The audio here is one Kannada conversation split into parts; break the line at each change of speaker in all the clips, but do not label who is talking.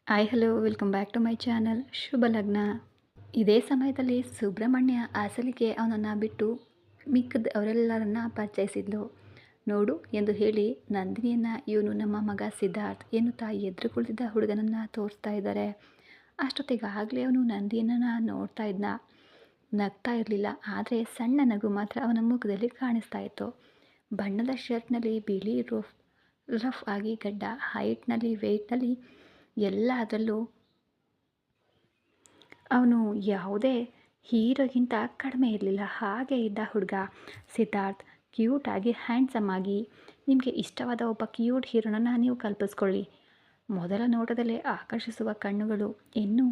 Hi hello welcome back to my channel Shubha Lagna. ಇದೇ ಸಮಯದಲ್ಲಿ ಸುಬ್ರಹ್ಮಣ್ಯ ಅಸಲಿಗೆ ಅವನನ್ನು ಬಿಟ್ಟು ಮಿಕ್ಕಿದ ಅವರೆಲ್ಲರನ್ನ ಪರಿಚಯಿಸಿದ್ಲು. ನೋಡು ಎಂದು ಹೇಳಿ ನಂದಿನಿಯನ್ನು ಇವನು ನಮ್ಮ ಮಗ ಸಿದ್ಧಾರ್ಥ್ ಎನ್ನುತ್ತಾ ಎದುರು ಕುಳಿತಿದ್ದ ಹುಡುಗನನ್ನು ತೋರಿಸ್ತಾ ಇದ್ದಾರೆ. ಅಷ್ಟೊತ್ತಿಗಾಗಲೇ ಅವನು ನಂದಿನಿಯನ್ನು ನೋಡ್ತಾ ಇದ್ದ. ನಗ್ತಾ ಇರಲಿಲ್ಲ, ಆದರೆ ಸಣ್ಣ ನಗು ಮಾತ್ರ ಅವನ ಮುಖದಲ್ಲಿ ಕಾಣಿಸ್ತಾ ಇತ್ತು. ಬಣ್ಣದ ಶರ್ಟ್ನಲ್ಲಿ ಬಿಳಿ ರಫ್ ಆಗಿ ಗಡ್ಡ, ಹೈಟ್ನಲ್ಲಿ ವೆಯ್ಟ್ನಲ್ಲಿ ಎಲ್ಲದರಲ್ಲೂ ಅವನು ಯಾವುದೇ ಹೀರೋಗಿಂತ ಕಡಿಮೆ ಇರಲಿಲ್ಲ. ಹಾಗೆ ಇದ್ದ ಹುಡುಗ ಸಿದ್ಧಾರ್ಥ್. ಕ್ಯೂಟಾಗಿ ಹ್ಯಾಂಡ್ಸಮ್ ಆಗಿ ನಿಮಗೆ ಇಷ್ಟವಾದ ಒಬ್ಬ ಕ್ಯೂಟ್ ಹೀರೋನನ್ನು ನೀವು ಕಲ್ಪಿಸ್ಕೊಳ್ಳಿ. ಮೊದಲ ನೋಟದಲ್ಲೇ ಆಕರ್ಷಿಸುವ ಕಣ್ಣುಗಳು. ಇನ್ನು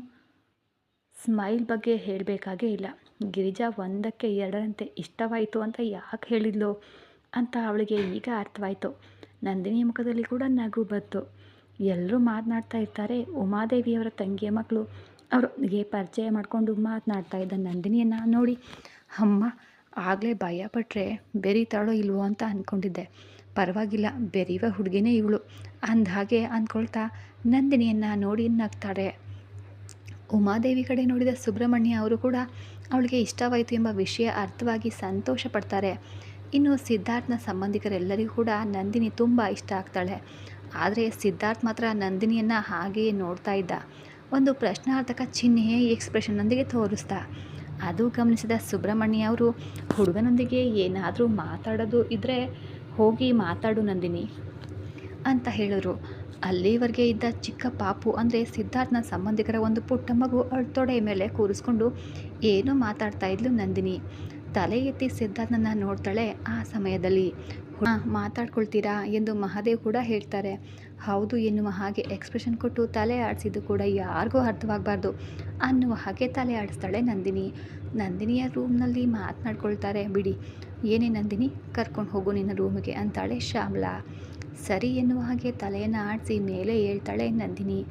ಸ್ಮೈಲ್ ಬಗ್ಗೆ ಹೇಳಬೇಕಾಗೇ ಇಲ್ಲ. ಗಿರಿಜಾ ಒಂದಕ್ಕೆ ಎರಡರಂತೆ ಇಷ್ಟವಾಯಿತು ಅಂತ ಯಾಕೆ ಹೇಳಿದ್ಲು ಅಂತ ಅವಳಿಗೆ ಈಗ ಅರ್ಥವಾಯಿತು. ನಂದಿನಿ ಮುಖದಲ್ಲಿ ಕೂಡ ನಗು ಬಂತು. ಎಲ್ಲರೂ ಮಾತನಾಡ್ತಾ ಇರ್ತಾರೆ. ಉಮಾದೇವಿಯವರ ತಂಗಿಯ ಮಕ್ಕಳು ಅವರೊಂದಿಗೆ ಪರಿಚಯ ಮಾಡಿಕೊಂಡು ಮಾತನಾಡ್ತಾ ಇದ್ದ ನಂದಿನಿಯನ್ನು ನೋಡಿ, ಅಮ್ಮ ಆಗಲೇ ಭಯಪಟ್ಟರೆ ಬೆರೀತಾಳೋ ಇಲ್ವೋ ಅಂತ ಅಂದ್ಕೊಂಡಿದ್ದೆ. ಪರವಾಗಿಲ್ಲ, ಬೆರೆಯುವ ಹುಡುಗಿನೇ ಇವಳು ಅಂದಹಾಗೆ ಅಂದ್ಕೊಳ್ತಾ ನಂದಿನಿಯನ್ನು ನೋಡಿ ನಗ್ತಾಳೆ. ಉಮಾದೇವಿ ಕಡೆ ನೋಡಿದ ಸುಬ್ರಹ್ಮಣ್ಯ ಅವರು ಕೂಡ ಅವಳಿಗೆ ಇಷ್ಟವಾಯಿತು ಎಂಬ ವಿಷಯ ಅರ್ಥವಾಗಿ ಸಂತೋಷ ಪಡ್ತಾರೆ. ಇನ್ನು ಸಿದ್ಧಾರ್ಥನ ಸಂಬಂಧಿಕರೆಲ್ಲರಿಗೂ ಕೂಡ ನಂದಿನಿ ತುಂಬ ಇಷ್ಟ ಆಗ್ತಾಳೆ. ಆದರೆ ಸಿದ್ಧಾರ್ಥ್ ಮಾತ್ರ ನಂದಿನಿಯನ್ನು ಹಾಗೆಯೇ ನೋಡ್ತಾ ಇದ್ದ. ಒಂದು ಪ್ರಶ್ನಾರ್ಥಕ ಚಿಹ್ನೆ ಎಕ್ಸ್ಪ್ರೆಷನ್ನೊಂದಿಗೆ ತೋರಿಸ್ದ. ಅದು ಗಮನಿಸಿದ ಸುಬ್ರಹ್ಮಣ್ಯ ಅವರು, ಹುಡುಗನೊಂದಿಗೆ ಏನಾದರೂ ಮಾತಾಡೋದು ಇದ್ದರೆ ಹೋಗಿ ಮಾತಾಡು ನಂದಿನಿ ಅಂತ ಹೇಳಿದ್ರು. ಅಲ್ಲಿವರೆಗೆ ಇದ್ದ ಚಿಕ್ಕ ಪಾಪು ಅಂದರೆ ಸಿದ್ಧಾರ್ಥನ ಸಂಬಂಧಿಕರ ಒಂದು ಪುಟ್ಟ ಮಗು ಅವಳ ತೊಡೆಯ ಮೇಲೆ ಕೂರಿಸ್ಕೊಂಡು ಏನೋ ಮಾತಾಡ್ತಾ ಇದ್ಲು ನಂದಿನಿ. ತಲೆ ಎತ್ತಿ ಸಿದ್ಧಾರ್ಥನನ್ನು ನೋಡ್ತಾಳೆ. ಆ ಸಮಯದಲ್ಲಿ ಮಾತಾಡ್ಕೊಳ್ತೀರಾ ಎಂದು ಮಹಾದೇವ್ ಕೂಡ ಹೇಳ್ತಾರೆ. ಹೌದು ಎನ್ನುವ ಹಾಗೆ ಎಕ್ಸ್ಪ್ರೆಷನ್ ಕೊಟ್ಟು ತಲೆ ಆಡಿಸಿದ್ದು ಕೂಡ ಯಾರಿಗೂ ಅರ್ಥವಾಗಬಾರ್ದು ಅನ್ನುವ ಹಾಗೆ ತಲೆ ಆಡಿಸ್ತಾಳೆ ನಂದಿನಿ. ನಂದಿನಿಯ ರೂಮ್ನಲ್ಲಿ ಮಾತನಾಡ್ಕೊಳ್ತಾರೆ. ಬಿಡಿ, ಏನೇ ನಂದಿನಿ, ಕರ್ಕೊಂಡು ಹೋಗು ನಿನ್ನ ರೂಮಿಗೆ ಅಂತಾಳೆ ಶ್ಯಾಮಲಾ. ಸರಿ ಎನ್ನುವ ಹಾಗೆ ತಲೆಯನ್ನು ಆಡಿಸಿ ಮೇಲೆ ಹೇಳ್ತಾಳೆ ನಂದಿನಿ.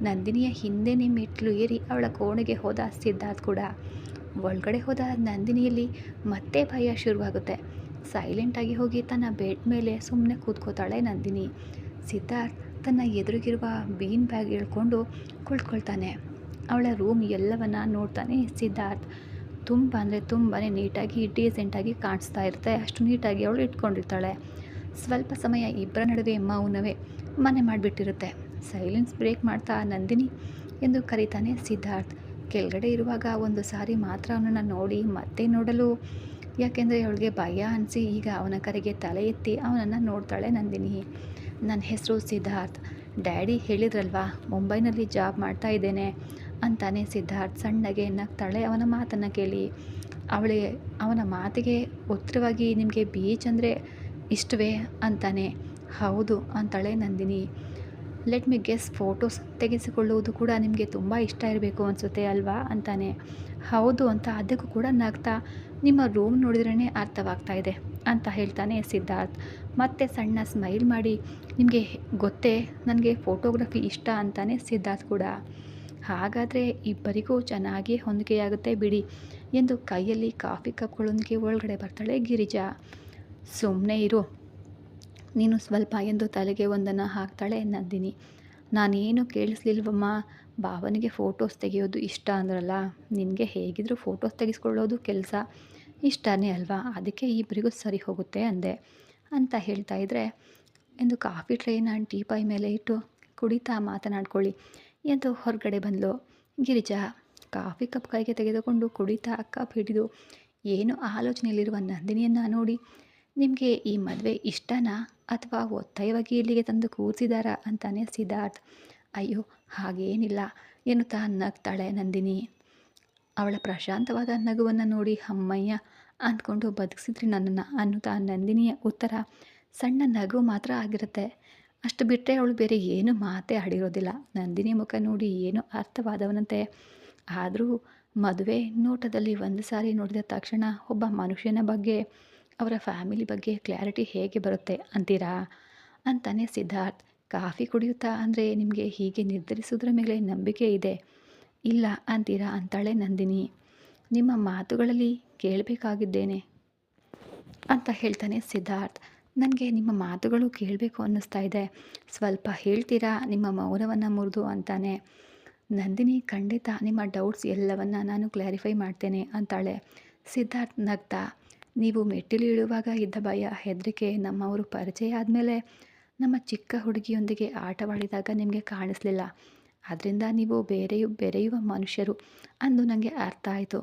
ನಂದಿನಿಯ ಹಿಂದೆನೇ ಮೆಟ್ಲು ಏರಿ ಅವಳ ಕೋಣೆಗೆ ಹೋದ ಸಿದ್ಧಾರ್ಥ್ ಕೂಡ. ಒಳಗಡೆ ಹೋದ ನಂದಿನಿಯಲ್ಲಿ ಮತ್ತೆ ಭಯ ಶುರುವಾಗುತ್ತೆ. ಸೈಲೆಂಟಾಗಿ ಹೋಗಿ ತನ್ನ ಬೆಡ್ ಮೇಲೆ ಸುಮ್ಮನೆ ಕೂತ್ಕೋತಾಳೆ ನಂದಿನಿ. ಸಿದ್ಧಾರ್ಥ್ ತನ್ನ ಎದುರಿಗಿರುವ ಬೀನ್ ಬ್ಯಾಗ್ ಹೇಳ್ಕೊಂಡು ಕುಳಿತುಕೊಳ್ತಾನೆ. ಅವಳ ರೂಮ್ ಎಲ್ಲವನ್ನ ನೋಡ್ತಾನೆ ಸಿದ್ಧಾರ್ಥ್. ತುಂಬ ಅಂದರೆ ತುಂಬಾ ನೀಟಾಗಿ ಡೀಸೆಂಟಾಗಿ ಕಾಣಿಸ್ತಾ ಇರುತ್ತೆ. ಅಷ್ಟು ನೀಟಾಗಿ ಅವಳು ಇಟ್ಕೊಂಡಿರ್ತಾಳೆ. ಸ್ವಲ್ಪ ಸಮಯ ಇಬ್ಬರ ನಡುವೆ ಮೌನವೇ ಮನೆ ಮಾಡಿಬಿಟ್ಟಿರುತ್ತೆ. ಸೈಲೆನ್ಸ್ ಬ್ರೇಕ್ ಮಾಡ್ತಾ ನಂದಿನಿ ಎಂದು ಕರೀತಾನೆ ಸಿದ್ಧಾರ್ಥ್. ಕೆಳಗಡೆ ಇರುವಾಗ ಒಂದು ಸಾರಿ ಮಾತ್ರ ಅವನನ್ನು ನೋಡಿ ಮತ್ತೆ ನೋಡಲು, ಯಾಕೆಂದರೆ ಅವಳಿಗೆ ಭಯ ಅನಿಸಿ ಈಗ ಅವನ ಕರೆಗೆ ತಲೆ ಎತ್ತಿ ಅವನನ್ನು ನೋಡ್ತಾಳೆ ನಂದಿನಿ. ನನ್ನ ಹೆಸರು ಸಿದ್ಧಾರ್ಥ್, ಡ್ಯಾಡಿ ಹೇಳಿದ್ರಲ್ವಾ ಮುಂಬೈನಲ್ಲಿ ಜಾಬ್ ಮಾಡ್ತಾ ಇದ್ದೇನೆ ಅಂತಾನೆ ಸಿದ್ಧಾರ್ಥ್ ಸಣ್ಣಗೆ ನಗ್ತಾಳೆ ಅವನ ಮಾತನ್ನು ಕೇಳಿ. ಅವನ ಮಾತಿಗೆ ಉತ್ತರವಾಗಿ, ನಿಮಗೆ ಬೀಚ್ ಅಂದರೆ ಇಷ್ಟವೇ ಅಂತಾನೆ. ಹೌದು ಅಂತಾಳೆ Nandini. Let me guess, photos ತೆಗೆಸಿಕೊಳ್ಳುವುದು ಕೂಡ ನಿಮಗೆ ತುಂಬ ಇಷ್ಟ ಇರಬೇಕು ಅನಿಸುತ್ತೆ ಅಲ್ವಾ ಅಂತಾನೆ. ಹೌದು ಅಂತ ಅದಕ್ಕೂ ಕೂಡ ನಗ್ತಾ, ನಿಮ್ಮ ರೂಮ್ ನೋಡಿದ್ರೇ ಅರ್ಥವಾಗ್ತಾ ಇದೆ ಅಂತ ಹೇಳ್ತಾನೆ ಸಿದ್ಧಾರ್ಥ್. ಮತ್ತೆ ಸಣ್ಣ ಸ್ಮೈಲ್ ಮಾಡಿ, ನಿಮಗೆ ಗೊತ್ತೇ ನನಗೆ ಫೋಟೋಗ್ರಫಿ ಇಷ್ಟ ಅಂತಾನೆ ಸಿದ್ಧಾರ್ಥ್ ಕೂಡ. ಹಾಗಾದರೆ ಇಬ್ಬರಿಗೂ ಚೆನ್ನಾಗಿ ಹೊಂದಿಕೆಯಾಗುತ್ತೆ ಬಿಡಿ ಎಂದು ಕೈಯಲ್ಲಿ ಕಾಫಿ ಕಪ್ಗಳೊಂದಿಗೆ ಒಳಗಡೆ ಬರ್ತಾಳೆ ಗಿರಿಜಾ. ಸುಮ್ಮನೆ ಇರು ನೀನು ಸ್ವಲ್ಪ ಎಂದು ತಲೆಗೆ ಒಂದನ್ನು ಹಾಕ್ತಾಳೆ ನಂದಿನಿ. ನಾನೇನು ಕೇಳಿಸ್ಲಿಲ್ವಮ್ಮ, ಭಾವನಿಗೆ ಫೋಟೋಸ್ ತೆಗೆಯೋದು ಇಷ್ಟ ಅಂದ್ರಲ್ಲ, ನಿನಗೆ ಹೇಗಿದ್ದರೂ ಫೋಟೋಸ್ ತೆಗೆಸ್ಕೊಳ್ಳೋದು ಕೆಲಸ ಇಷ್ಟನೇ ಅಲ್ವಾ, ಅದಕ್ಕೆ ಇಬ್ಬರಿಗೂ ಸರಿ ಹೋಗುತ್ತೆ ಅಂದೆ ಅಂತ ಹೇಳ್ತಾ ಇದ್ದರೆ, ಎಂದು ಕಾಫಿ ಟ್ರೇನ ಟೀಪಾಯ್ ಮೇಲೆ ಇಟ್ಟು ಕುಡಿತಾ ಮಾತನಾಡ್ಕೊಳ್ಳಿ ಎಂದು ಹೊರಗಡೆ ಬಂದಳು ಗಿರಿಜಾ. ಕಾಫಿ ಕಪ್ ಕೈಗೆ ತೆಗೆದುಕೊಂಡು ಕುಡಿತಾ ಕಪ್ ಹಿಡಿದು ಏನು ಆಲೋಚನೆಯಲ್ಲಿರುವ ನಂದಿನಿಯನ್ನು ನೋಡಿ, ನಿಮಗೆ ಈ ಮದುವೆ ಇಷ್ಟನಾ ಅಥವಾ ಒತ್ತಾಯವಾಗಿ ಇಲ್ಲಿಗೆ ತಂದು ಕೂರಿಸಿದಾರಾ ಅಂತಾನೆ ಸಿದ್ಧಾರ್ಥ್. ಅಯ್ಯೋ ಹಾಗೇನಿಲ್ಲ ಎನ್ನುತ್ತಾ ನಗ್ತಾಳೆ ನಂದಿನಿ. ಅವಳ ಪ್ರಶಾಂತವಾದ ನಗುವನ್ನು ನೋಡಿ ಅಮ್ಮಯ್ಯ ಅಂದ್ಕೊಂಡು ಬದುಕಿಸಿದ್ರಿ ನನ್ನನ್ನು ಅನ್ನುತ್ತಾ ನಂದಿನಿಯ ಉತ್ತರ ಸಣ್ಣ ನಗು ಮಾತ್ರ ಆಗಿರುತ್ತೆ. ಅಷ್ಟು ಬಿಟ್ಟರೆ ಅವಳು ಬೇರೆ ಏನು ಮಾತೇ ಆಡಿರೋದಿಲ್ಲ. ನಂದಿನಿ ಮುಖ ನೋಡಿ ಏನೋ ಅರ್ಥವಾದವನಂತೆ. ಆದರೂ ಮದುವೆ ನೋಟದಲ್ಲಿ ಒಂದು ಸಾರಿ ನೋಡಿದ ತಕ್ಷಣ ಒಬ್ಬ ಮನುಷ್ಯನ ಬಗ್ಗೆ, ಅವರ ಫ್ಯಾಮಿಲಿ ಬಗ್ಗೆ ಕ್ಲಾರಿಟಿ ಹೇಗೆ ಬರುತ್ತೆ ಅಂತೀರಾ ಅಂತಾನೆ ಸಿದ್ಧಾರ್ಥ್. ಕಾಫಿ ಕುಡಿಯುತ್ತಾ ಅಂದರೆ ನಿಮಗೆ ಹೀಗೆ ನಿರ್ಧರಿಸೋದ್ರ ಮೇಲೆ ನಂಬಿಕೆ ಇದೆ ಇಲ್ಲ ಅಂತೀರಾ ಅಂತಾಳೆ ನಂದಿನಿ. ನಿಮ್ಮ ಮಾತುಗಳಲ್ಲಿ ಕೇಳಬೇಕಾಗಿದ್ದೇನೆ ಅಂತ ಹೇಳ್ತಾನೆ ಸಿದ್ಧಾರ್ಥ್. ನನಗೆ ನಿಮ್ಮ ಮಾತುಗಳು ಕೇಳಬೇಕು ಅನ್ನಿಸ್ತಾ ಇದೆ. ಸ್ವಲ್ಪ ಹೇಳ್ತೀರಾ ನಿಮ್ಮ ಮೌನವನ್ನು ಮುರಿದು ಅಂತಾನೆ. ನಂದಿನಿ ಖಂಡಿತ ನಿಮ್ಮ ಡೌಟ್ಸ್ ಎಲ್ಲವನ್ನ ನಾನು ಕ್ಲಾರಿಫೈ ಮಾಡ್ತೇನೆ ಅಂತಾಳೆ. ಸಿದ್ಧಾರ್ಥ್ ನಗ್ತಾ, ನೀವು ಮೆಟ್ಟಿಲು ಇಳಿಯುವಾಗ ಇದ್ದ ಭಯ, ಹೆದರಿಕೆ ನಮ್ಮವರು ಪರಿಚಯ ಆದಮೇಲೆ ನಮ್ಮ ಚಿಕ್ಕ ಹುಡುಗಿಯೊಂದಿಗೆ ಆಟವಾಡಿದಾಗ ನಿಮಗೆ ಕಾಣಿಸ್ಲಿಲ್ಲ. ಆದ್ದರಿಂದ ನೀವು ಬೆರೆಯುವ ಮನುಷ್ಯರು ಅಂದು ನನಗೆ ಅರ್ಥ ಆಯಿತು.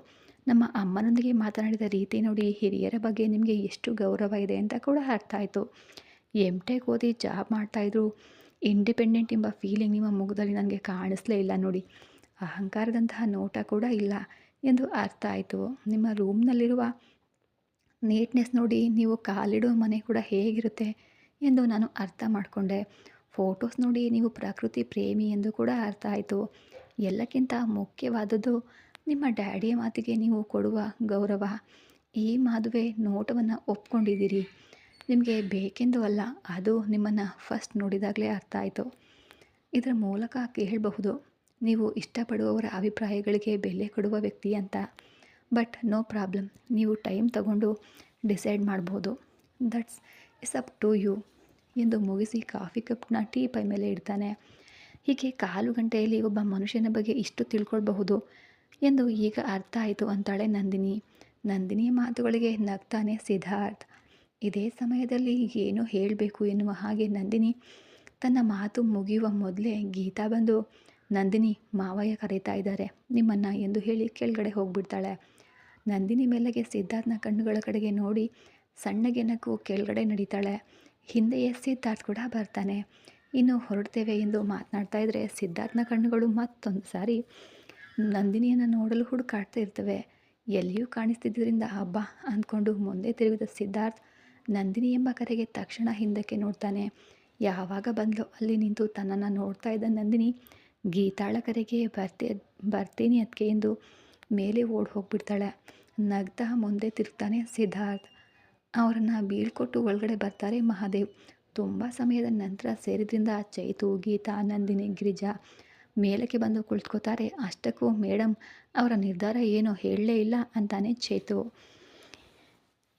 ನಮ್ಮ ಅಮ್ಮನೊಂದಿಗೆ ಮಾತನಾಡಿದ ರೀತಿ ನೋಡಿ ಹಿರಿಯರ ಬಗ್ಗೆ ನಿಮಗೆ ಎಷ್ಟು ಗೌರವ ಇದೆ ಅಂತ ಕೂಡ ಅರ್ಥ ಆಯಿತು. ಟೆಕ್ ಓದಿ ಜಾಬ್ ಮಾಡ್ತಾಯಿದ್ರು, ಇಂಡಿಪೆಂಡೆಂಟ್ ಎಂಬ ಫೀಲಿಂಗ್ ನಿಮ್ಮ ಮುಖದಲ್ಲಿ ನನಗೆ ಕಾಣಿಸ್ಲೇ ಇಲ್ಲ ನೋಡಿ. ಅಹಂಕಾರದಂತಹ ನೋಟ ಕೂಡ ಇಲ್ಲ ಎಂದು ಅರ್ಥ ಆಯಿತು. ನಿಮ್ಮ ರೂಮ್ನಲ್ಲಿರುವ ನೀಟ್ನೆಸ್ ನೋಡಿ ನೀವು ಕಾಲಿಡುವ ಮನೆ ಕೂಡ ಹೇಗಿರುತ್ತೆ ಎಂದು ನಾನು ಅರ್ಥ ಮಾಡಿಕೊಂಡೆ. ಫೋಟೋಸ್ ನೋಡಿ ನೀವು ಪ್ರಕೃತಿ ಪ್ರೇಮಿ ಎಂದು ಕೂಡ ಅರ್ಥ ಆಯಿತು. ಎಲ್ಲಕ್ಕಿಂತ ಮುಖ್ಯವಾದದ್ದು ನಿಮ್ಮ ಡ್ಯಾಡಿಯ ಮಾತಿಗೆ ನೀವು ಕೊಡುವ ಗೌರವ. ಈ ಮದುವೆ ನೋಟವನ್ನು ಒಪ್ಕೊಂಡಿದ್ದೀರಿ. ನಿಮಗೆ ಬೇಕೆಂದು ಅಲ್ಲ, ಅದು ನಿಮ್ಮನ್ನು ಫಸ್ಟ್ ನೋಡಿದಾಗಲೇ ಅರ್ಥ ಆಯಿತು. ಇದರ ಮೂಲಕ ಕೇಳಬಹುದು ನೀವು ಇಷ್ಟಪಡುವವರ ಅಭಿಪ್ರಾಯಗಳಿಗೆ ಬೆಲೆ ಕೊಡುವ ವ್ಯಕ್ತಿ ಅಂತ. ಬಟ್ ನೋ ಪ್ರಾಬ್ಲಮ್, ನೀವು ಟೈಮ್ ತಗೊಂಡು ಡಿಸೈಡ್ ಮಾಡ್ಬೋದು. That's is up to you ಎಂದು ಮುಗಿಸಿ ಕಾಫಿ ಕಪ್ನ ಟೀ ಪೈ ಮೇಲೆ ಇಡ್ತಾನೆ. ಹೀಗೆ ಕಾಲು ಗಂಟೆಯಲ್ಲಿ ಒಬ್ಬ ಮನುಷ್ಯನ ಬಗ್ಗೆ ಇಷ್ಟು ತಿಳ್ಕೊಳ್ಬಹುದು ಎಂದು ಈಗ ಅರ್ಥ ಆಯಿತು ಅಂತಾಳೆ ನಂದಿನಿ. ನಂದಿನಿಯ ಮಾತುಗಳಿಗೆ ನಗ್ತಾನೆ ಸಿದ್ಧಾರ್ಥ್. ಇದೇ ಸಮಯದಲ್ಲಿ ಏನು ಹೇಳಬೇಕು ಎನ್ನುವ ಹಾಗೆ ನಂದಿನಿ ತನ್ನ ಮಾತು ಮುಗಿಯುವ ಮೊದಲೇ ಗೀತಾ ಬಂದು, ನಂದಿನಿ, ಮಾವಯ್ಯ ಕರೀತಾ ಇದ್ದಾರೆ ನಿಮ್ಮನ್ನು ಎಂದು ಹೇಳಿ ಕೆಳಗಡೆ ಹೋಗಿಬಿಡ್ತಾಳೆ. ನಂದಿನಿ ಮೇಲೆಗೆ ಸಿದ್ಧಾರ್ಥನ ಕಣ್ಣುಗಳ ಕಡೆಗೆ ನೋಡಿ ಸಣ್ಣಗೆ ನಕ್ಕು ಕೆಳಗಡೆ ನಡೀತಾಳೆ. ಹಿಂದೆಯೇ ಸಿದ್ಧಾರ್ಥ್ ಕೂಡ ಬರ್ತಾನೆ. ಇನ್ನು ಹೊರಡ್ತೇವೆ ಎಂದು ಮಾತನಾಡ್ತಾ ಇದ್ದರೆ ಸಿದ್ಧಾರ್ಥನ ಕಣ್ಣುಗಳು ಮತ್ತೊಂದು ಸಾರಿ ನಂದಿನಿಯನ್ನು ನೋಡಲು ಹುಡುಕಾಡ್ತಾ ಇರ್ತವೆ. ಎಲ್ಲಿಯೂ ಕಾಣಿಸ್ತಿದ್ದರಿಂದ ಹಬ್ಬ ಅಂದ್ಕೊಂಡು ಮುಂದೆ ತಿರುಗಿದ ಸಿದ್ಧಾರ್ಥ್ ನಂದಿನಿ ಎಂಬ ಕರೆಗೆ ತಕ್ಷಣ ಹಿಂದಕ್ಕೆ ನೋಡ್ತಾನೆ. ಯಾವಾಗ ಬಂದಲೋ ಅಲ್ಲಿ ನಿಂತು ತನ್ನನ್ನು ನೋಡ್ತಾ ಇದ್ದ ನಂದಿನಿ ಗೀತಾಳ ಕರೆಗೆ ಬರ್ತೀನಿ ಅದಕ್ಕೆ ಎಂದು ಮೇಲೆ ಓಡಿ ಹೋಗ್ಬಿಡ್ತಾಳೆ. ನಗ್ತಾ ಮುಂದೆ ತಿರುಗ್ತಾನೆ ಸಿದ್ಧಾರ್ಥ್. ಅವರನ್ನು ಬೀಳ್ಕೊಟ್ಟು ಒಳಗಡೆ ಬರ್ತಾರೆ ಮಹಾದೇವ್. ತುಂಬ ಸಮಯದ ನಂತರ ಸೇರಿದ್ರಿಂದ ಚೈತು, ಗೀತಾ, ನಂದಿನಿ, ಗಿರಿಜಾ ಮೇಲಕ್ಕೆ ಬಂದು ಕುಳಿತುಕೋತಾರೆ. ಅಷ್ಟಕ್ಕೂ ಮೇಡಮ್ ಅವರ ನಿರ್ಧಾರ ಏನೋ ಹೇಳಲೇ ಇಲ್ಲ ಅಂತಾನೆ ಚೈತು.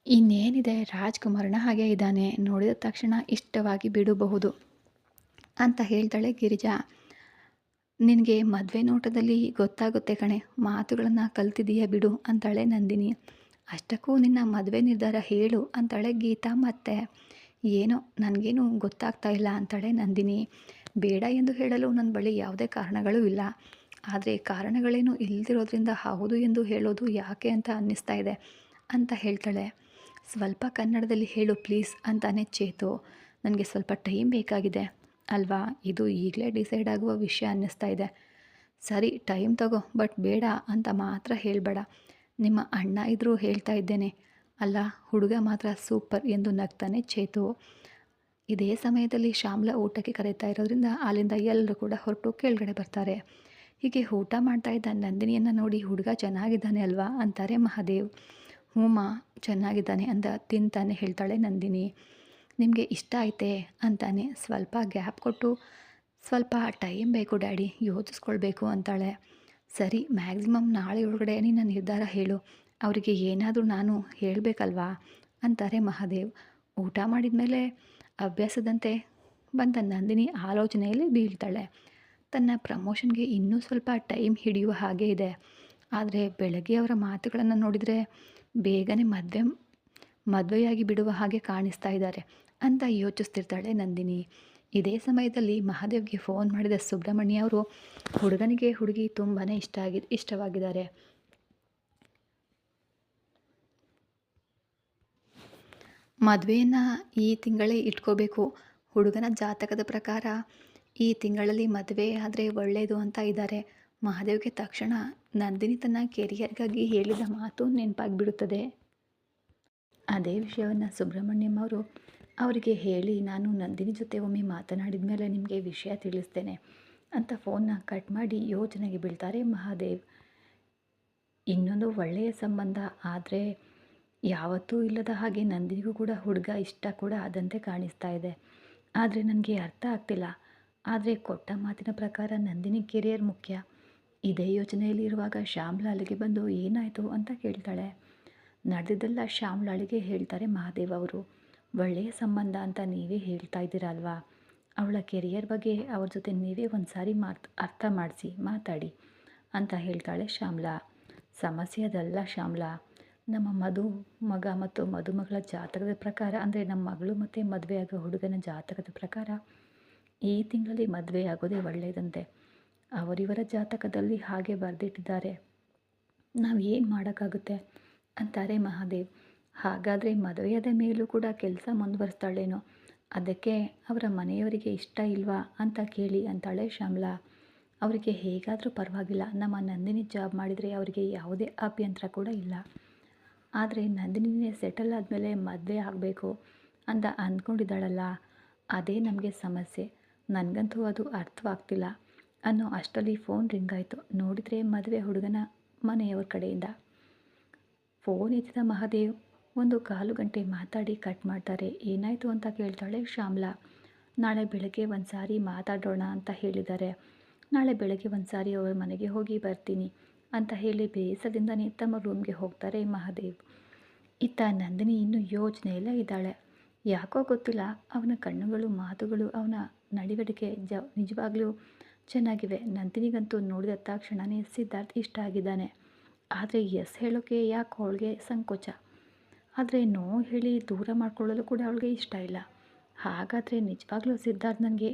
ಇನ್ನೇನಿದೆ, ರಾಜ್ಕುಮಾರನ ಹಾಗೆ ಇದ್ದಾನೆ, ನೋಡಿದ ತಕ್ಷಣ ಇಷ್ಟವಾಗಿ ಬಿಡಬಹುದು ಅಂತ ಹೇಳ್ತಾಳೆ ಗಿರಿಜಾ. ನಿನಗೆ ಮದುವೆ ನೋಟದಲ್ಲಿ ಗೊತ್ತಾಗುತ್ತೆ ಕಣೆ, ಮಾತುಗಳನ್ನು ಕಲ್ತಿದೀಯ ಬಿಡು ಅಂತಾಳೆ ನಂದಿನಿ. ಅಷ್ಟಕ್ಕೂ ನಿನ್ನ ಮದುವೆ ನಿರ್ಧಾರ ಹೇಳು ಅಂತಾಳೆ ಗೀತಾ. ಮತ್ತೆ ಏನೋ ನನಗೇನು ಗೊತ್ತಾಗ್ತಾ ಇಲ್ಲ ಅಂತಾಳೆ ನಂದಿನಿ. ಬೇಡ ಎಂದು ಹೇಳಲು ನನ್ನ ಬಳಿ ಯಾವುದೇ ಕಾರಣಗಳೂ ಇಲ್ಲ, ಆದರೆ ಕಾರಣಗಳೇನು ಇಲ್ಲದಿರೋದ್ರಿಂದ ಹೌದು ಎಂದು ಹೇಳೋದು ಯಾಕೆ ಅಂತ ಅನ್ನಿಸ್ತಾ ಇದೆ ಅಂತ ಹೇಳ್ತಾಳೆ. ಸ್ವಲ್ಪ ಕನ್ನಡದಲ್ಲಿ ಹೇಳು ಪ್ಲೀಸ್ ಅಂತಾನೆ ಚೇತು. ನನಗೆ ಸ್ವಲ್ಪ ಟೈಮ್ ಬೇಕಾಗಿದೆ ಅಲ್ವಾ, ಇದು ಈಗಲೇ ಡಿಸೈಡ್ ಆಗುವ ವಿಷಯ ಅನ್ನಿಸ್ತಾ ಇದೆ. ಸರಿ ಟೈಮ್ ತಗೋ, ಬಟ್ ಬೇಡ ಅಂತ ಮಾತ್ರ ಹೇಳಬೇಡ. ನಿಮ್ಮ ಅಣ್ಣ ಇದ್ರೂ ಹೇಳ್ತಾ ಇದ್ದೇನೆ ಅಲ್ಲ, ಹುಡುಗ ಮಾತ್ರ ಸೂಪರ್ ಎಂದು ನಗ್ತಾನೆ ಚೇತು. ಇದೇ ಸಮಯದಲ್ಲಿ ಶ್ಯಾಮ್ಲಾ ಊಟಕ್ಕೆ ಕರೀತಾ ಇರೋದ್ರಿಂದ ಅಲ್ಲಿಂದ ಎಲ್ಲರೂ ಕೂಡ ಹೊರಟು ಕೆಳಗಡೆ ಬರ್ತಾರೆ. ಹೀಗೆ ಊಟ ಮಾಡ್ತಾ ಇದ್ದ ನಂದಿನಿಯನ್ನು ನೋಡಿ, ಹುಡುಗ ಚೆನ್ನಾಗಿದ್ದಾನೆ ಅಲ್ವಾ ಅಂತಾರೆ ಮಹಾದೇವ್. ಹೂಮ ಚೆನ್ನಾಗಿದ್ದಾನೆ ಅಂತ ತಿಂತಾನೆ ಹೇಳ್ತಾಳೆ ನಂದಿನಿ. ನಿಮಗೆ ಇಷ್ಟ ಆಯ್ತೆ ಅಂತಾನೆ. ಸ್ವಲ್ಪ ಗ್ಯಾಪ್ ಕೊಟ್ಟು, ಸ್ವಲ್ಪ ಟೈಮ್ ಬೇಕು ಡ್ಯಾಡಿ, ಯೋಚಿಸ್ಕೊಳ್ಬೇಕು ಅಂತಾಳೆ. ಸರಿ, ಮ್ಯಾಕ್ಸಿಮಮ್ ನಾಳೆ ಒಳಗಡೆ ನಿನ್ನ ನಿರ್ಧಾರ ಹೇಳು, ಅವರಿಗೆ ಏನಾದರೂ ನಾನು ಹೇಳಬೇಕಲ್ವಾ ಅಂತಾರೆ ಮಹಾದೇವ್. ಊಟ ಮಾಡಿದ ಮೇಲೆ ಅಭ್ಯಾಸದಂತೆ ಬಂದ ನಂದಿನಿ ಆಲೋಚನೆಯಲ್ಲಿ ಬೀಳ್ತಾಳೆ. ತನ್ನ ಪ್ರಮೋಷನ್ಗೆ ಇನ್ನೂ ಸ್ವಲ್ಪ ಟೈಮ್ ಹಿಡಿಯುವ ಹಾಗೆ ಇದೆ, ಆದರೆ ಬೆಳಗ್ಗೆ ಅವರ ಮಾತುಗಳನ್ನು ನೋಡಿದರೆ ಬೇಗನೆ ಮದುವೆಯಾಗಿ ಬಿಡುವ ಹಾಗೆ ಕಾಣಿಸ್ತಾ ಇದ್ದಾರೆ ಅಂತ ಯೋಚಿಸ್ತಿರ್ತಾಳೆ ನಂದಿನಿ. ಇದೇ ಸಮಯದಲ್ಲಿ ಮಹಾದೇವ್ಗೆ ಫೋನ್ ಮಾಡಿದ ಸುಬ್ರಹ್ಮಣ್ಯ ಅವರು, ಹುಡುಗನಿಗೆ ಹುಡುಗಿ ತುಂಬಾ ಇಷ್ಟವಾಗಿದ್ದಾರೆ. ಮದುವೆಯನ್ನು ಈ ತಿಂಗಳೇ ಇಟ್ಕೋಬೇಕು. ಹುಡುಗನ ಜಾತಕದ ಪ್ರಕಾರ ಈ ತಿಂಗಳಲ್ಲಿ ಮದುವೆ ಆದರೆ ಒಳ್ಳೆಯದು ಅಂತ ಇದ್ದಾರೆ. ಮಹಾದೇವ್ಗೆ ತಕ್ಷಣ ನಂದಿನಿ ತನ್ನ ಕೆರಿಯರ್ಗಾಗಿ ಹೇಳಿದ ಮಾತು ನೆನಪಾಗಿಬಿಡುತ್ತದೆ. ಅದೇ ವಿಷಯವನ್ನು ಸುಬ್ರಹ್ಮಣ್ಯಂ ಅವರು ಅವರಿಗೆ ಹೇಳಿ, ನಾನು ನಂದಿನಿ ಜೊತೆ ಒಮ್ಮೆ ಮಾತನಾಡಿದ ಮೇಲೆ ನಿಮಗೆ ವಿಷಯ ತಿಳಿಸ್ತೇನೆ ಅಂತ ಫೋನ್ನ ಕಟ್ ಮಾಡಿ ಯೋಚನೆಗೆ ಬೀಳ್ತಾರೆ ಮಹಾದೇವ್. ಇನ್ನೊಂದು ಒಳ್ಳೆಯ ಸಂಬಂಧ, ಆದರೆ ಯಾವತ್ತೂ ಇಲ್ಲದ ಹಾಗೆ ನಂದಿನಿಗೂ ಕೂಡ ಹುಡುಗ ಇಷ್ಟ ಕೂಡ ಆದಂತೆ ಕಾಣಿಸ್ತಾ ಇದೆ. ಆದರೆ ನನಗೆ ಅರ್ಥ ಆಗ್ತಿಲ್ಲ. ಆದರೆ ಕೊಟ್ಟ ಮಾತಿನ ಪ್ರಕಾರ ನಂದಿನಿ ಕೆರಿಯರ್ ಮುಖ್ಯ. ಇದೇ ಯೋಚನೆಯಲ್ಲಿ ಇರುವಾಗ ಶ್ಯಾಮ್ಲಾ ಅಲ್ಲಿಗೆ ಬಂದು ಏನಾಯಿತು ಅಂತ ಕೇಳ್ತಾಳೆ. ನಡೆದಿದ್ದೆಲ್ಲ ಶ್ಯಾಮ್ಲಾಳಿಗೆ ಹೇಳ್ತಾರೆ ಮಹಾದೇವ್ ಅವರು. ಒಳ್ಳೆಯ ಸಂಬಂಧ ಅಂತ ನೀವೇ ಹೇಳ್ತಾ ಇದ್ದೀರ ಅಲ್ವಾ? ಅವಳ ಕೆರಿಯರ್ ಬಗ್ಗೆ ಅವ್ರ ಜೊತೆ ನೀವೇ ಒಂದು ಸಾರಿ ಅರ್ಥ ಮಾಡಿಸಿ ಮಾತಾಡಿ ಅಂತ ಹೇಳ್ತಾಳೆ ಶ್ಯಾಮ್ಲಾ. ಸಮಸ್ಯೆ ಅದಲ್ಲ ಶ್ಯಾಮ್ಲಾ. ನಮ್ಮ ಮಗ ಮತ್ತು ಮದುಮಗಳ ಜಾತಕದ ಪ್ರಕಾರ, ಅಂದರೆ ನಮ್ಮ ಮಗಳು ಮತ್ತು ಮದುವೆ ಆಗೋ ಹುಡುಗನ ಜಾತಕದ ಪ್ರಕಾರ ಈ ತಿಂಗಳಲ್ಲಿ ಮದುವೆ ಆಗೋದೇ ಒಳ್ಳೆಯದಂತೆ. ಅವರಿವರ ಜಾತಕದಲ್ಲಿ ಹಾಗೆ ಬರೆದಿಟ್ಟಿದ್ದಾರೆ. ನಾವು ಏನು ಮಾಡೋಕ್ಕಾಗುತ್ತೆ ಅಂತಾರೆ ಮಹಾದೇವ್. ಹಾಗಾದರೆ ಮದುವೆಯಾದ ಮೇಲೂ ಕೂಡ ಕೆಲಸ ಮುಂದುವರಿಸ್ತಾಳೇನೋ, ಅದಕ್ಕೆ ಅವರ ಮನೆಯವರಿಗೆ ಇಷ್ಟ ಇಲ್ವಾ ಅಂತ ಕೇಳಿ ಅಂತಾಳೆ ಶ್ಯಾಮ್ಲಾ. ಅವರಿಗೆ ಹೇಗಾದರೂ ಪರವಾಗಿಲ್ಲ, ನಮ್ಮ ನಂದಿನಿ ಜಾಬ್ ಮಾಡಿದರೆ ಅವರಿಗೆ ಯಾವುದೇ ಅಭ್ಯಂತರ ಕೂಡ ಇಲ್ಲ. ಆದರೆ ನಂದಿನಿನೇ ಸೆಟಲ್ ಆದಮೇಲೆ ಮದುವೆ ಆಗಬೇಕು ಅಂತ ಅಂದ್ಕೊಂಡಿದ್ದಾಳಲ್ಲ, ಅದೇ ನಮಗೆ ಸಮಸ್ಯೆ. ನನಗಂತೂ ಅದು ಅರ್ಥವಾಗ್ತಿಲ್ಲ ಅನ್ನೋ ಅಷ್ಟರಲ್ಲಿ ಫೋನ್ ರಿಂಗ್ ಆಯಿತು. ನೋಡಿದರೆ ಮದುವೆ ಹುಡುಗನ ಮನೆಯವ್ರ ಕಡೆಯಿಂದ. ಫೋನ್ ಎತ್ತಿದ ಮಹಾದೇವ್ ಒಂದು 1/4 ಗಂಟೆ ಮಾತಾಡಿ ಕಟ್ ಮಾಡ್ತಾರೆ. ಏನಾಯಿತು ಅಂತ ಕೇಳ್ತಾಳೆ ಶ್ಯಾಮ್ಲಾ. ನಾಳೆ ಬೆಳಗ್ಗೆ ಒಂದು ಸಾರಿ ಮಾತಾಡೋಣ ಅಂತ ಹೇಳಿದ್ದಾರೆ. ನಾಳೆ ಬೆಳಗ್ಗೆ ಒಂದು ಸಾರಿ ಅವರ ಮನೆಗೆ ಹೋಗಿ ಬರ್ತೀನಿ ಅಂತ ಹೇಳಿ ಬೇಸರದಿಂದನೇ ತಮ್ಮ ರೂಮ್ಗೆ ಹೋಗ್ತಾರೆ ಮಹಾದೇವ್. ಇತ್ತ ನಂದಿನಿ ಇನ್ನೂ ಯೋಚನೆಯಲ್ಲೇ ಇದ್ದಾಳೆ. ಯಾಕೋ ಗೊತ್ತಿಲ್ಲ, ಅವನ ಕಣ್ಣುಗಳು, ಮಾತುಗಳು, ಅವನ ನಡವಳಿಕೆ ನಿಜವಾಗ್ಲೂ ಚೆನ್ನಾಗಿವೆ. ನಂದಿನಿಗಂತೂ ನೋಡಿದ ತಕ್ಷಣವೇ ಸಿದ್ಧಾರ್ಥ್ ಇಷ್ಟ ಆಗಿದ್ದಾನೆ. ಆದರೆ ಎಸ್ ಹೇಳೋಕ್ಕೆ ಯಾಕೆ ಅವಳಿಗೆ ಸಂಕೋಚ. ಆದರೆ ನೋ ಹೇಳಿ ದೂರ ಮಾಡ್ಕೊಳ್ಳಲು ಕೂಡ ಅವಳಿಗೆ ಇಷ್ಟ ಇಲ್ಲ. ಹಾಗಾದರೆ ನಿಜವಾಗ್ಲೂ ಸಿದ್ಧಾರ್ಥ್ ನನಗೆ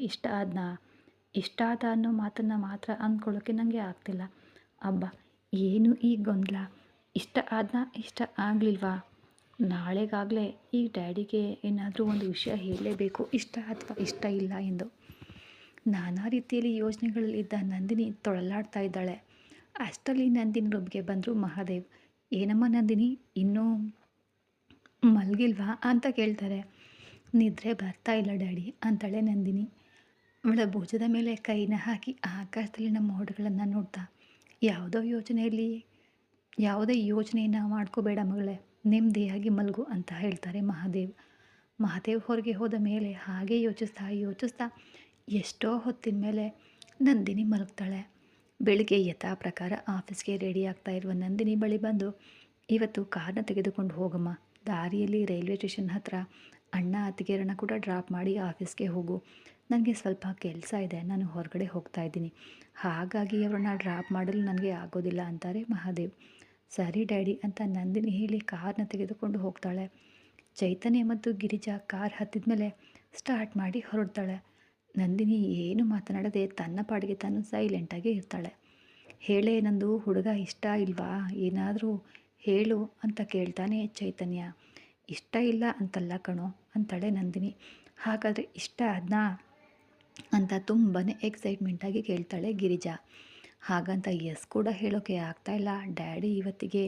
ಇಷ್ಟ ಆದ ಅನ್ನೋ ಮಾತನ್ನು ಮಾತ್ರ ಅಂದ್ಕೊಳ್ಳೋಕ್ಕೆ ನನಗೆ ಆಗ್ತಿಲ್ಲ. ಅಬ್ಬಾ, ಏನು ಈ ಗೊಂದಲ? ಇಷ್ಟ ಆಗಲಿಲ್ವಾ? ನಾಳೆಗಾಗಲೇ ಈ ಡ್ಯಾಡಿಗೆ ಏನಾದರೂ ಒಂದು ವಿಷಯ ಹೇಳಲೇಬೇಕು, ಇಷ್ಟ ಅಥವಾ ಇಷ್ಟ ಇಲ್ಲ ಎಂದು. ನಾನಾ ರೀತಿಯಲ್ಲಿ ಯೋಚನೆಗಳಲ್ಲಿದ್ದ ನಂದಿನಿ ತೊಳಲಾಡ್ತಾ ಇದ್ದಾಳೆ. ಅಷ್ಟರಲ್ಲಿ ನಂದಿನಿ ರೂಮ್ಗೆ ಬಂದರು ಮಹಾದೇವ್. ಏನಮ್ಮ ನಂದಿನಿ, ಇನ್ನೂ ಮಲಗಿಲ್ವಾ ಅಂತ ಕೇಳ್ತಾರೆ. ನಿದ್ರೆ ಬರ್ತಾ ಇಲ್ಲ ಡ್ಯಾಡಿ ಅಂತಾಳೆ ನಂದಿನಿ. ಅವಳ ಭುಜದ ಮೇಲೆ ಕೈನ ಹಾಕಿ ಆಕಾಶದಲ್ಲಿನ ಮೋಡಗಳನ್ನು ನೋಡ್ತಾ, ಯಾವುದೇ ಯೋಚನೆಯನ್ನು ಮಾಡ್ಕೋಬೇಡ ಮಗಳೇ, ನೆಮ್ಮದಿಯಾಗಿ ಮಲಗು ಅಂತ ಹೇಳ್ತಾರೆ ಮಹಾದೇವ್. ಮಹಾದೇವ್ ಹೊರಗೆ ಹೋದ ಮೇಲೆ ಹಾಗೆ ಯೋಚಿಸ್ತಾ ಎಷ್ಟೋ ಹೊತ್ತಿನ ಮೇಲೆ ನಂದಿನಿ ಮಲಗ್ತಾಳೆ. ಬೆಳಿಗ್ಗೆ ಯಥಾ ಪ್ರಕಾರ ಆಫೀಸ್ಗೆ ರೆಡಿ ಆಗ್ತಾ ಇರುವ ನಂದಿನಿ ಬಳಿ ಬಂದು, ಇವತ್ತು ಕಾರನ್ನ ತೆಗೆದುಕೊಂಡು ಹೋಗಮ್ಮ, ದಾರಿಯಲ್ಲಿ ರೈಲ್ವೆ ಸ್ಟೇಷನ್ ಹತ್ರ ಅಣ್ಣ ಅತ್ತಿಗೆಯರನ್ನ ಕೂಡ ಡ್ರಾಪ್ ಮಾಡಿ ಆಫೀಸ್ಗೆ ಹೋಗು. ನನಗೆ ಸ್ವಲ್ಪ ಕೆಲಸ ಇದೆ, ನಾನು ಹೊರಗಡೆ ಹೋಗ್ತಾ ಇದ್ದೀನಿ, ಹಾಗಾಗಿ ಅವರನ್ನ ಡ್ರಾಪ್ ಮಾಡಲು ನನಗೆ ಆಗೋದಿಲ್ಲ ಅಂತಾರೆ ಮಹಾದೇವ್. ಸರಿ ಡ್ಯಾಡಿ ಅಂತ ನಂದಿನಿ ಹೇಳಿ ಕಾರನ್ನ ತೆಗೆದುಕೊಂಡು ಹೋಗ್ತಾಳೆ. ಚೈತನ್ಯ ಮತ್ತು ಗಿರಿಜಾ ಕಾರ್ ಹತ್ತಿದ ಮೇಲೆ ಸ್ಟಾರ್ಟ್ ಮಾಡಿ ಹೊರಡ್ತಾಳೆ. ನಂದಿನಿ ಏನು ಮಾತನಾಡದೆ ತನ್ನ ಪಾಡಿಗೆ ತಾನು ಸೈಲೆಂಟಾಗಿ ಇರ್ತಾಳೆ. ಹೇಳೇ, ನಂದು ಹುಡುಗ ಇಷ್ಟ ಇಲ್ವಾ, ಏನಾದರೂ ಹೇಳು ಅಂತ ಕೇಳ್ತಾನೆ ಚೈತನ್ಯ. ಇಷ್ಟ ಇಲ್ಲ ಅಂತಲ್ಲ ಕಣೋ ಅಂತಾಳೆ ನಂದಿನಿ. ಹಾಗಾದರೆ ಇಷ್ಟ ಆದ್ನಾ ಅಂತ ತುಂಬಾ ಎಕ್ಸೈಟ್ಮೆಂಟಾಗಿ ಕೇಳ್ತಾಳೆ ಗಿರಿಜಾ. ಹಾಗಂತ ಎಸ್ ಕೂಡ ಹೇಳೋಕ್ಕೆ ಆಗ್ತಾಯಿಲ್ಲ. ಡ್ಯಾಡಿ ಇವತ್ತಿಗೆ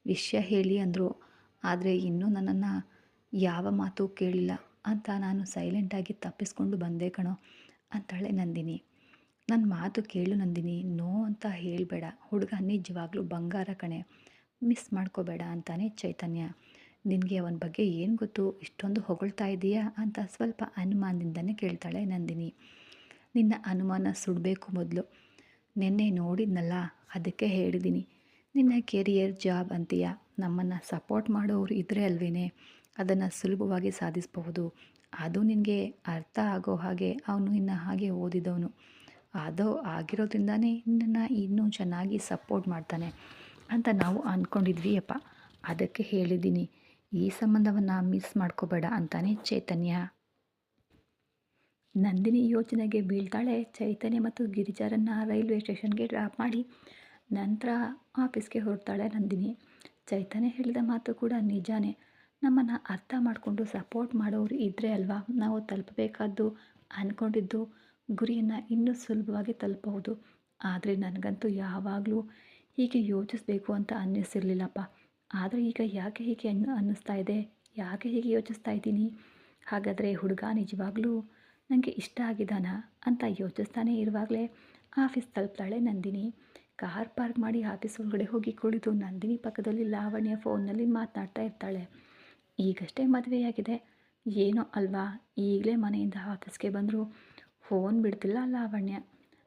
ವಿಷಯ ಹೇಳಿ ಅಂದರು, ಆದರೆ ಇನ್ನೂ ನನ್ನನ್ನು ಯಾವ ಮಾತು ಕೇಳಿಲ್ಲ ಅಂತ ನಾನು ಸೈಲೆಂಟಾಗಿ ತಪ್ಪಿಸ್ಕೊಂಡು ಬಂದೆ ಕಣೋ ಅಂತಾಳೆ ನಂದಿನಿ. ನನ್ನ ಮಾತು ಕೇಳು ನಂದಿನಿ, ನೋ ಅಂತ ಹೇಳಬೇಡ, ಹುಡುಗ ನಿಜವಾಗ್ಲೂ ಬಂಗಾರ ಕಣೆ, ಮಿಸ್ ಮಾಡ್ಕೋಬೇಡ ಅಂತಾನೆ ಚೈತನ್ಯ. ನಿನಗೆ ಅವನ ಬಗ್ಗೆ ಏನು ಗೊತ್ತು, ಇಷ್ಟೊಂದು ಹೊಗಳ್ತಾ ಇದೆಯಾ ಅಂತ ಸ್ವಲ್ಪ ಅನುಮಾನದಿಂದನೇ ಕೇಳ್ತಾಳೆ ನಂದಿನಿ. ನಿನ್ನ ಅನುಮಾನ ಸುಡಬೇಕು ಮೊದಲು. ನಿನ್ನೆ ನೋಡಿದ್ನಲ್ಲ, ಅದಕ್ಕೆ ಹೇಳಿದ್ದೀನಿ. ನಿನ್ನ ಕೆರಿಯರ್ ಜಾಬ್ ಅಂತೀಯ, ನಮ್ಮನ್ನು ಸಪೋರ್ಟ್ ಮಾಡೋರು ಇದ್ದರೆ ಅಲ್ವೇನೆ ಅದನ್ನು ಸುಲಭವಾಗಿ ಸಾಧಿಸಬಹುದು. ಅದು ನಿನಗೆ ಅರ್ಥ ಆಗೋ ಹಾಗೆ ಅವನು ನಿನ್ನ ಹಾಗೆ ಓದಿದವನು, ಅದು ಆಗಿರೋದ್ರಿಂದನೇ ನಿನ್ನನ್ನು ಇನ್ನೂ ಚೆನ್ನಾಗಿ ಸಪೋರ್ಟ್ ಮಾಡ್ತಾನೆ ಅಂತ ನಾವು ಅಂದ್ಕೊಂಡಿದ್ವಿ ಅಪ್ಪ. ಅದಕ್ಕೆ ಹೇಳಿದ್ದೀನಿ, ಈ ಸಂಬಂಧವನ್ನು ಮಿಸ್ ಮಾಡ್ಕೋಬೇಡ ಅಂತಾನೆ ಚೈತನ್ಯ. ನಂದಿನಿ ಯೋಚನೆಗೆ ಬೀಳ್ತಾಳೆ. ಚೈತನ್ಯ ಮತ್ತು ಗಿರಿಜಾರನ್ನು ರೈಲ್ವೆ ಸ್ಟೇಷನ್ಗೆ ಡ್ರಾಪ್ ಮಾಡಿ ನಂತರ ಆಫೀಸ್ಗೆ ಹೊರಡ್ತಾಳೆ ನಂದಿನಿ. ಚೈತನ್ಯ ಹೇಳಿದ ಮಾತು ಕೂಡ ನಿಜಾನೇ. ನಮ್ಮನ್ನು ಅರ್ಥ ಮಾಡಿಕೊಂಡು ಸಪೋರ್ಟ್ ಮಾಡೋರು ಇದ್ದರೆ ಅಲ್ವಾ ನಾವು ತಲುಪಬೇಕಾದ್ದು ಅಂದ್ಕೊಂಡಿದ್ದು ಗುರಿಯನ್ನು ಇನ್ನೂ ಸುಲಭವಾಗಿ ತಲುಪಬಹುದು. ಆದರೆ ನನಗಂತೂ ಯಾವಾಗಲೂ ಹೀಗೆ ಯೋಚಿಸಬೇಕು ಅಂತ ಅನ್ನಿಸಿರಲಿಲ್ಲಪ್ಪ. ಆದರೆ ಈಗ ಯಾಕೆ ಹೀಗೆ ಅನ್ನಿಸ್ತಾ ಇದೆ, ಯಾಕೆ ಹೀಗೆ ಯೋಚಿಸ್ತಾ ಇದ್ದೀನಿ? ಹಾಗಾದರೆ ಹುಡುಗ ನಿಜವಾಗ್ಲೂ ನನಗೆ ಇಷ್ಟ ಆಗಿದ್ದಾನಾ ಅಂತ ಯೋಚಿಸ್ತಾನೆ ಇರುವಾಗಲೇ ಆಫೀಸ್ ತಲುಪ್ತಾಳೆ ನಂದಿನಿ. ಕಾರ್ ಪಾರ್ಕ್ ಮಾಡಿ ಆಫೀಸ್ ಒಳಗಡೆ ಹೋಗಿ ಕುಳಿತು ನಂದಿನಿ ಪಕ್ಕದಲ್ಲಿ ಲಾವಣ್ಯ ಫೋನ್ನಲ್ಲಿ ಮಾತನಾಡ್ತಾ ಇರ್ತಾಳೆ. ಈಗಷ್ಟೇ ಮದುವೆಯಾಗಿದೆ ಏನೋ ಅಲ್ವಾ, ಈಗಲೇ ಮನೆಯಿಂದ ಆಫೀಸ್ಗೆ ಬಂದರೂ ಫೋನ್ ಬಿಡ್ತಿಲ್ಲ ಲಾವಣ್ಯ.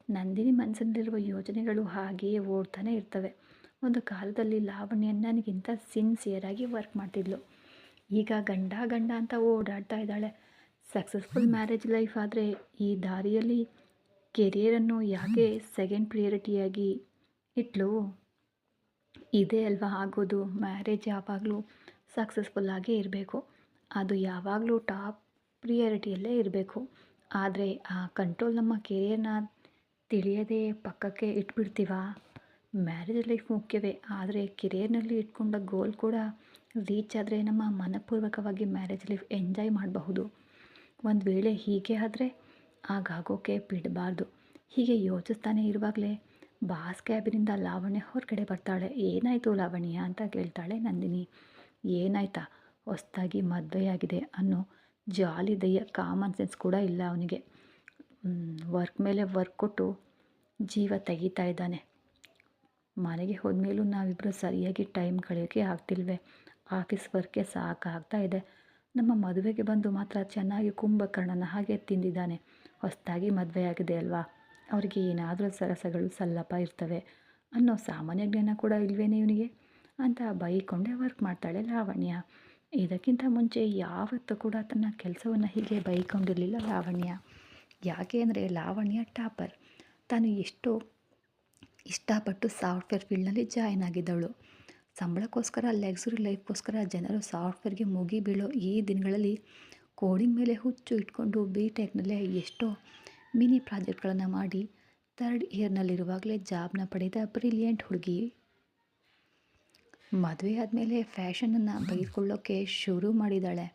ನಂದಿನಿ ಮನಸ್ಸಿನಲ್ಲಿರುವ ಯೋಚನೆಗಳು ಹಾಗೆಯೇ ಓಡ್ತಾನೆ ಇರ್ತವೆ. ಒಂದು ಕಾಲದಲ್ಲಿ ಲಾವಣ್ಯ ನನಗಿಂತ ಸಿನ್ಸಿಯರಾಗಿ ವರ್ಕ್ ಮಾಡ್ತಿದ್ಲು. ಈಗ ಗಂಡ ಗಂಡ ಅಂತ ಓಡಾಡ್ತಾ ಇದ್ದಾಳೆ. ಸಕ್ಸಸ್ಫುಲ್ ಮ್ಯಾರೇಜ್ ಲೈಫ್ ಆದರೆ ಈ ದಾರಿಯಲ್ಲಿ ಕೆರಿಯರನ್ನು ಯಾಕೆ ಸೆಕೆಂಡ್ ಪ್ರಿಯಾರಿಟಿಯಾಗಿ ಇಟ್ಲು? ಇದೇ ಅಲ್ವಾ ಆಗೋದು. ಮ್ಯಾರೇಜ್ ಯಾವಾಗಲೂ ಸಕ್ಸಸ್ಫುಲ್ಲಾಗೇ ಇರಬೇಕು, ಅದು ಯಾವಾಗಲೂ ಟಾಪ್ ಪ್ರಿಯಾರಿಟಿಯಲ್ಲೇ ಇರಬೇಕು. ಆದರೆ ಆ ಕಂಟ್ರೋಲ್ ನಮ್ಮ ಕೆರಿಯರ್ನ ತಿಳಿಯದೇ ಪಕ್ಕಕ್ಕೆ ಇಟ್ಬಿಡ್ತೀವ. ಮ್ಯಾರೇಜ್ ಲೈಫ್ ಮುಖ್ಯವೇ, ಆದರೆ ಕೆರಿಯರ್ನಲ್ಲಿ ಇಟ್ಕೊಂಡ ಗೋಲ್ ಕೂಡ ರೀಚ್ ಆದರೆ ನಮ್ಮ ಮನಪೂರ್ವಕವಾಗಿ ಮ್ಯಾರೇಜ್ ಲೈಫ್ ಎಂಜಾಯ್ ಮಾಡಬಹುದು. ಒಂದು ವೇಳೆ ಹೀಗೆ ಆದರೆ ಆಗಾಗೋಕೆ ಬಿಡಬಾರ್ದು. ಹೀಗೆ ಯೋಚಿಸ್ತಾನೆ ಇರುವಾಗಲೇ ಬಾಸ್ ಕ್ಯಾಬಿನಿಂದ ಲಾವಣ್ಯ ಹೊರಗಡೆ ಬರ್ತಾಳೆ. ಏನಾಯಿತು ಲಾವಣ್ಯ ಅಂತ ಕೇಳ್ತಾಳೆ ನಂದಿನಿ. ಏನಾಯ್ತಾ, ಹೊಸದಾಗಿ ಮದುವೆಯಾಗಿದೆ ಅನ್ನೋ ಜಾಲಿ ದಯ್ಯ ಕಾಮನ್ ಸೆನ್ಸ್ ಕೂಡ ಇಲ್ಲ ಅವನಿಗೆ. ವರ್ಕ್ ಮೇಲೆ ವರ್ಕ್ ಕೊಟ್ಟು ಜೀವ ತೆಗಿತಾ ಇದ್ದಾನೆ. ಮನೆಗೆ ಹೋದ್ಮೇಲೂ ನಾವಿಬ್ಬರು ಸರಿಯಾಗಿ ಟೈಮ್ ಕಳೆಯೋಕ್ಕೆ ಆಗ್ತಿಲ್ವೇ? ಆಫೀಸ್ ವರ್ಕೆ ಸಾಕಾಗ್ತಾ ಇದೆ. ನಮ್ಮ ಮದುವೆಗೆ ಬಂದು ಮಾತ್ರ ಚೆನ್ನಾಗಿ ಕುಂಭಕರ್ಣನ ಹಾಗೆ ತಿಂದಿದ್ದಾನೆ. ಹೊಸದಾಗಿ ಮದುವೆಯಾಗಿದೆ ಅಲ್ವಾ, ಅವರಿಗೆ ಏನಾದರೂ ಸರಸಗಳು ಸಲ್ಲಪ ಇರ್ತವೆ ಅನ್ನೋ ಸಾಮಾನ್ಯ ಜ್ಞಾನ ಕೂಡ ಇಲ್ವೇನೆ ಇವನಿಗೆ ಅಂತ ಬೈಕೊಂಡೇ ವರ್ಕ್ ಮಾಡ್ತಾಳೆ ಲಾವಣ್ಯ. ಇದಕ್ಕಿಂತ ಮುಂಚೆ ಯಾವತ್ತೂ ಕೂಡ ತನ್ನ ಕೆಲಸವನ್ನು ಹೀಗೆ ಬೈಕೊಂಡಿರಲಿಲ್ಲ ಲಾವಣ್ಯ. ಯಾಕೆ ಅಂದರೆ ಲಾವಣ್ಯ ಟಾಪರ್. ತಾನು ಎಷ್ಟೋ ಇಷ್ಟಪಟ್ಟು ಸಾಫ್ಟ್ವೇರ್ ಫೀಲ್ಡ್ನಲ್ಲಿ ಜಾಯ್ನ್ ಆಗಿದ್ದವಳು. ಸಂಬಳಕ್ಕೋಸ್ಕರ, ಲಕ್ಸುರಿ ಲೈಫ್ಗೋಸ್ಕರ ಜನರು ಸಾಫ್ಟ್ವೇರ್ಗೆ ಮುಗಿ ಬೀಳೋ ಈ ದಿನಗಳಲ್ಲಿ ಕೋಡಿಂಗ್ ಮೇಲೆ ಹುಚ್ಚು ಇಟ್ಕೊಂಡು ಟೆಕ್ನಲ್ಲೇ ಎಷ್ಟೋ ಮಿನಿ ಪ್ರಾಜೆಕ್ಟ್ಗಳನ್ನು ಮಾಡಿ 3rd ಇಯರ್ನಲ್ಲಿರುವಾಗಲೇ ಜಾಬ್ನ ಪಡೆದ ಬ್ರಿಲಿಯಂಟ್ ಹುಡುಗಿ. ಮದುವೆ ಆದಮೇಲೆ ಫ್ಯಾಷನನ್ನು ಬೈಕೊಳ್ಳೋಕ್ಕೆ ಶುರು ಮಾಡಿದ್ದಾಳೆ.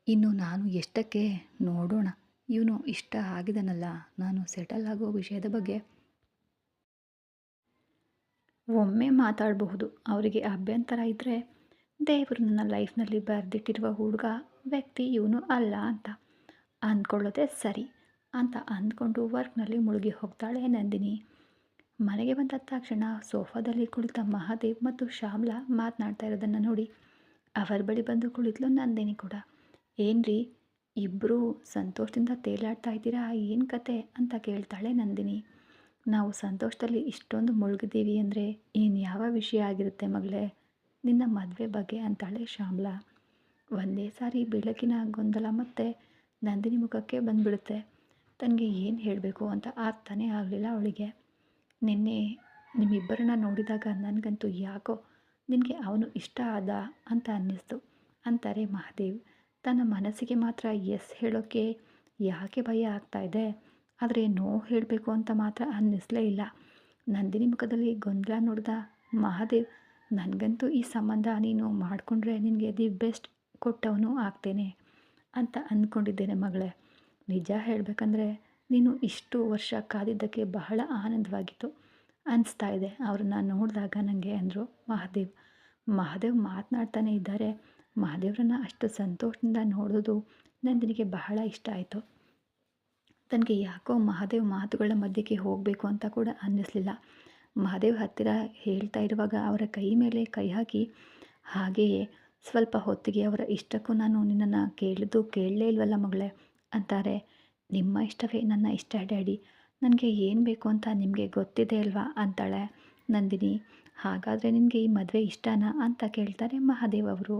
ಇನ್ನು ನಾನು ಎಷ್ಟಕ್ಕೆ ನೋಡೋಣ, ಇವನು ಇಷ್ಟ ಆಗಿದನಲ್ಲ, ನಾನು ಸೆಟಲ್ ಆಗೋ ವಿಷಯದ ಬಗ್ಗೆ ಒಮ್ಮೆ ಮಾತಾಡಬಹುದು. ಅವರಿಗೆ ಅಭ್ಯಂತರ ಇದ್ದರೆ ದೇವರು ನನ್ನ ಲೈಫ್ನಲ್ಲಿ ಬರೆದಿಟ್ಟಿರುವ ಹುಡುಗ ವ್ಯಕ್ತಿ ಇವನು ಅಲ್ಲ ಅಂತ ಅಂದ್ಕೊಳ್ಳೋದೇ ಸರಿ ಅಂತ ಅಂದ್ಕೊಂಡು ವರ್ಕ್ನಲ್ಲಿ ಮುಳುಗಿ ಹೋಗ್ತಾಳೆ ನಂದಿನಿ. ಮನೆಗೆ ಬಂದ ತಕ್ಷಣ ಸೋಫಾದಲ್ಲಿ ಕುಳಿತ ಮಹಾದೇವ್ ಮತ್ತು ಶ್ಯಾಮ್ಲಾ ಮಾತನಾಡ್ತಾ ಇರೋದನ್ನು ನೋಡಿ ಅವರ ಬಳಿ ಬಂದು ಕುಳಿತಲು ನಂದಿನಿ ಕೂಡ. ಏನ್ರಿ ಇಬ್ಬರು ಸಂತೋಷದಿಂದ ತೇಲಾಡ್ತಾ ಇದ್ದೀರಾ, ಏನು ಕತೆ ಅಂತ ಕೇಳ್ತಾಳೆ ನಂದಿನಿ. ನಾವು ಸಂತೋಷದಲ್ಲಿ ಇಷ್ಟೊಂದು ಮುಳುಗಿದ್ದೀವಿ ಅಂದರೆ ಯಾವ ವಿಷಯ ಆಗಿರುತ್ತೆ ಮಗಳೇ, ನಿನ್ನ ಮದುವೆ ಬಗ್ಗೆ ಅಂತಾಳೆ ಶ್ಯಾಮ್ಲಾ. ಒಂದೇ ಸಾರಿ ಬೆಳಕಿನ ಗೊಂದಲ ಮತ್ತು ನಂದಿನಿ ಮುಖಕ್ಕೆ ಬಂದುಬಿಡುತ್ತೆ. ತನಗೆ ಏನು ಹೇಳಬೇಕು ಅಂತ ಅರ್ಥನೇ ಆಗಲಿಲ್ಲ ಅವಳಿಗೆ. ನಿನ್ನೆ ನಿಮ್ಮಿಬ್ಬರನ್ನ ನೋಡಿದಾಗ ನನಗಂತೂ ಯಾಕೋ ನಿನಗೆ ಅವನು ಇಷ್ಟ ಆದ ಅಂತ ಅನ್ನಿಸ್ತು ಅಂತಾರೆ ಮಹಾದೇವ್. ತನ್ನ ಮನಸ್ಸಿಗೆ ಮಾತ್ರ ಎಸ್ ಹೇಳೋಕ್ಕೆ ಯಾಕೆ ಭಯ ಆಗ್ತಾ ಇದೆ, ಆದರೆ ನೋ ಹೇಳಬೇಕು ಅಂತ ಮಾತ್ರ ಅನ್ನಿಸ್ಲೇ ಇಲ್ಲ. ನಂದಿನಿ ಮುಖದಲ್ಲಿ ಗೊಂದಲ ನೋಡಿದ ಮಹಾದೇವ್, ನನಗಂತೂ ಈ ಸಂಬಂಧ ನೀನು ಮಾಡಿಕೊಂಡ್ರೆ ನಿನಗೆ ದಿ ಬೆಸ್ಟ್ ಕೊಟ್ಟವನು ಆಗ್ತೇನೆ ಅಂತ ಅಂದ್ಕೊಂಡಿದ್ದೇನೆ ಮಗಳೇ. ನಿಜ ಹೇಳಬೇಕಂದ್ರೆ ನೀನು ಇಷ್ಟು ವರ್ಷ ಕಾದಿದ್ದಕ್ಕೆ ಬಹಳ ಆನಂದವಾಗಿತ್ತು ಅನಿಸ್ತಾ ಇದೆ ಅವ್ರನ್ನ ನೋಡಿದಾಗ ನನಗೆ ಅಂದರು ಮಹಾದೇವ್. ಮಹಾದೇವ್ ಮಾತನಾಡ್ತಾನೆ ಇದ್ದಾರೆ. ಮಹಾದೇವ್ರನ್ನ ಅಷ್ಟು ಸಂತೋಷದಿಂದ ನೋಡೋದು ನಂದಿನಿಗೆ ಬಹಳ ಇಷ್ಟ ಆಯಿತು. ತನಗೆ ಯಾಕೋ ಮಹಾದೇವ್ ಮಾತುಗಳ ಮಧ್ಯಕ್ಕೆ ಹೋಗಬೇಕು ಅಂತ ಕೂಡ ಅನ್ನಿಸ್ಲಿಲ್ಲ. ಮಹಾದೇವ್ ಹತ್ತಿರ ಹೇಳ್ತಾ ಇರುವಾಗ ಅವರ ಕೈ ಮೇಲೆ ಕೈ ಹಾಕಿ, ಹಾಗೆಯೇ ಸ್ವಲ್ಪ ಹೊತ್ತಿಗೆ ಅವರ ಇಷ್ಟಕ್ಕೂ ನಾನು ನಿನ್ನನ್ನು ಕೇಳಲೇ ಇಲ್ವಲ್ಲ ಮಗಳೇ ಅಂತಾರೆ. ನಿಮ್ಮ ಇಷ್ಟವೇ ನನ್ನ ಇಷ್ಟ ಡ್ಯಾಡಿ, ನನಗೆ ಏನು ಬೇಕು ಅಂತ ನಿಮಗೆ ಗೊತ್ತಿದೆ ಅಲ್ವಾ ಅಂತಾಳೆ ನಂದಿನಿ. ಹಾಗಾದರೆ ನಿನಗೆ ಈ ಮದುವೆ ಇಷ್ಟನಾ ಅಂತ ಕೇಳ್ತಾರೆ ಮಹಾದೇವ್ ಅವರು.